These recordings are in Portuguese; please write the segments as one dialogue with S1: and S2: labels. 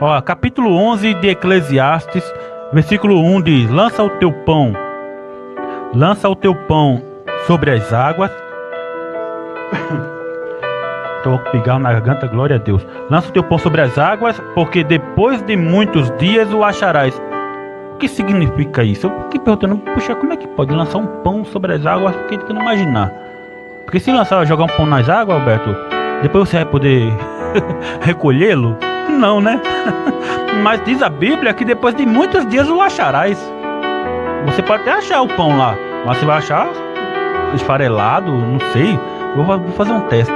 S1: Ó, capítulo 11 de Eclesiastes, versículo 1 diz: lança o teu pão sobre as águas. Estou com pigarro na garganta, glória a Deus. Lança o teu pão sobre as águas, porque depois de muitos dias o acharás. O que significa isso? Eu fiquei perguntando, puxa, como é que pode lançar um pão sobre as águas? Fiquei tentando imaginar. Porque se jogar um pão nas águas, Alberto, depois você vai poder recolhê-lo? Não, né? Mas diz a Bíblia que depois de muitos dias o acharás. Você pode até achar o pão lá, mas você vai achar esfarelado, não sei. Vou fazer um teste.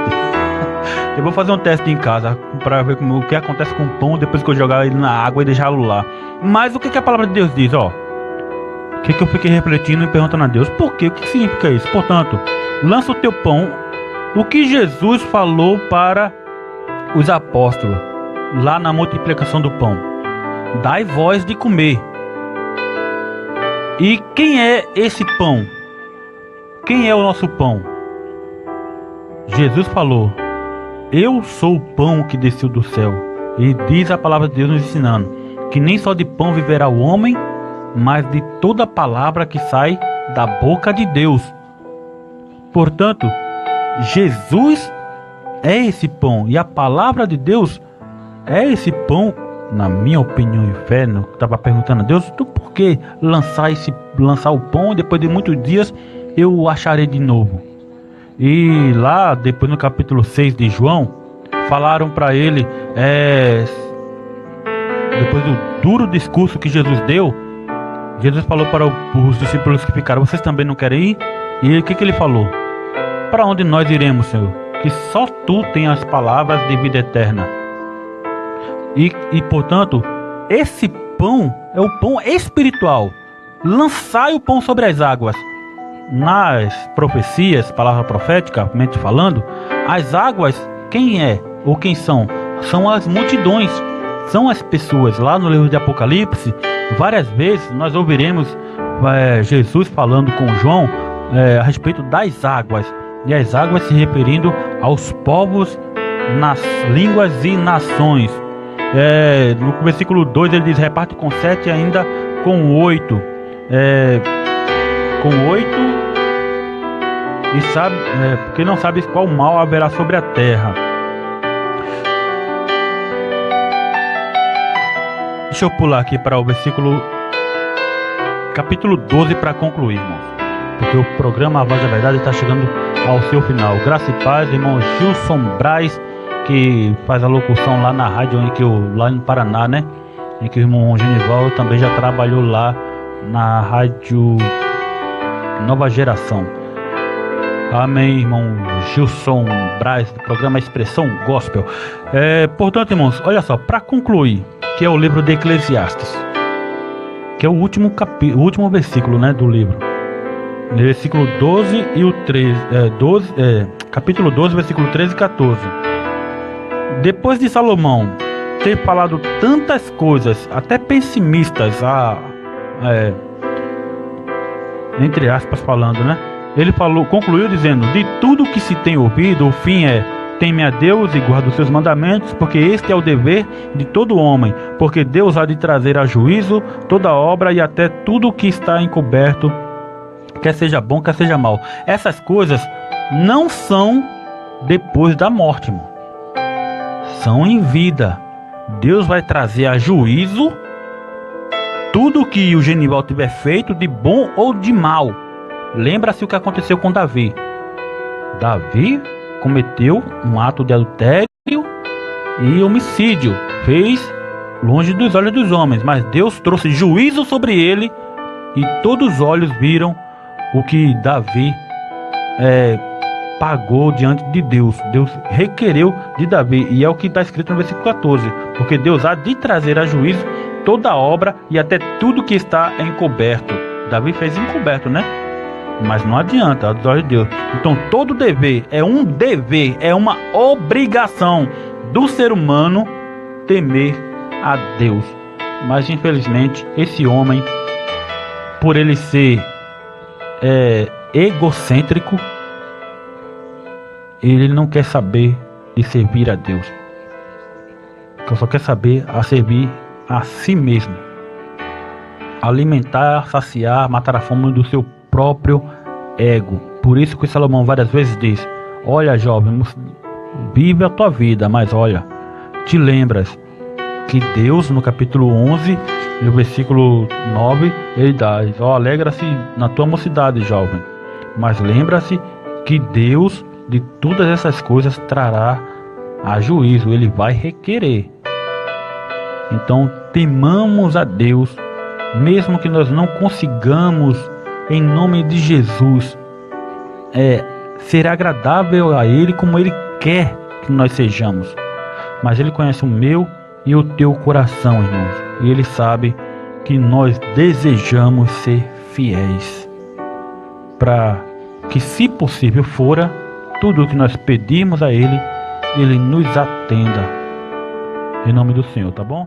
S1: Eu vou fazer um teste em casa para ver o que acontece com o pão depois que eu jogar ele na água e deixá-lo lá. Mas o que a palavra de Deus diz, ó? O que eu fiquei refletindo e perguntando a Deus? Por quê? O que significa isso? Portanto, lança o teu pão. O que Jesus falou para os apóstolos lá na multiplicação do pão? Dai vós de comer. E quem é esse pão? Quem é o nosso pão? Jesus falou: eu sou o pão que desceu do céu. E diz a palavra de Deus nos ensinando que nem só de pão viverá o homem, mas de toda palavra que sai da boca de Deus. Portanto, Jesus é esse pão, e a palavra de Deus é esse pão. Na minha opinião e fé, eu estava perguntando a Deus, então por que lançar o pão e depois de muitos dias eu o acharei de novo? E lá, depois no capítulo 6 de João, falaram para ele, depois do duro discurso que Jesus deu, Jesus falou para os discípulos que ficaram: vocês também não querem ir? E o que ele falou? Para onde nós iremos, Senhor? Que só tu tens as palavras de vida eterna. E portanto, esse pão é o pão espiritual. Lançai o pão sobre as águas. Nas profecias, palavra profética, mente falando, as águas, quem é ou quem são? São as multidões, são as pessoas. Lá no livro de Apocalipse, várias vezes nós ouviremos Jesus falando com João a respeito das águas. E as águas se referindo aos povos, nas línguas e nações. No versículo 2 ele diz: reparte com 7 e ainda com 8. Com 8 e sabe, porque não sabes qual mal haverá sobre a terra. Deixa eu pular aqui para o versículo capítulo 12 para concluir, irmãos, porque o programa A Voz da Verdade está chegando ao seu final. Graça e paz, irmão Gilson Braz, que faz a locução lá na rádio lá no Paraná, né? Em que o irmão Genival também já trabalhou lá na rádio Nova Geração. Amém, irmão Gilson Braz, do programa Expressão Gospel. Portanto, irmãos, olha só, para concluir, que é o livro de Eclesiastes, que é o último versículo, né, do livro. Versículo 12 e o 13, capítulo 12, versículo 13 e 14. Depois de Salomão ter falado tantas coisas, até pessimistas, entre aspas falando, né? Ele concluiu dizendo: de tudo que se tem ouvido, o fim é: teme a Deus e guarda os seus mandamentos, porque este é o dever de todo homem, porque Deus há de trazer a juízo toda obra e até tudo que está encoberto, quer seja bom, quer seja mal. Essas coisas não são depois da morte, irmão. São em vida. Deus vai trazer a juízo tudo que o Genival tiver feito, de bom ou de mal. Lembra-se o que aconteceu com Davi. Davi cometeu um ato de adultério e homicídio. Fez longe dos olhos dos homens, mas Deus trouxe juízo sobre ele e todos os olhos viram o que Davi pagou diante de Deus. Deus requereu de Davi, e é o que está escrito no versículo 14: porque Deus há de trazer a juízo toda obra e até tudo que está encoberto. Davi fez encoberto, né? Mas não adianta, aos olhos de Deus. Então todo dever, é uma obrigação do ser humano temer a Deus. Mas infelizmente esse homem, por ele ser egocêntrico, ele não quer saber de servir a Deus. que só quer saber a servir a si mesmo, alimentar, saciar, matar a fome do seu próprio ego. Por isso que Salomão várias vezes diz: olha, jovem, vive a tua vida, mas olha, te lembras que Deus, no capítulo 11, no versículo 9, ele diz: ó, alegra-se na tua mocidade, jovem, mas lembra-se que Deus de todas essas coisas trará a juízo, ele vai requerer. Então temamos a Deus, mesmo que nós não consigamos, em nome de Jesus, ser agradável a Ele como Ele quer que nós sejamos. Mas Ele conhece o meu e o teu coração, irmãos, e Ele sabe que nós desejamos ser fiéis, para que, se possível fora, tudo o que nós pedimos a Ele, Ele nos atenda. Em nome do Senhor, tá bom?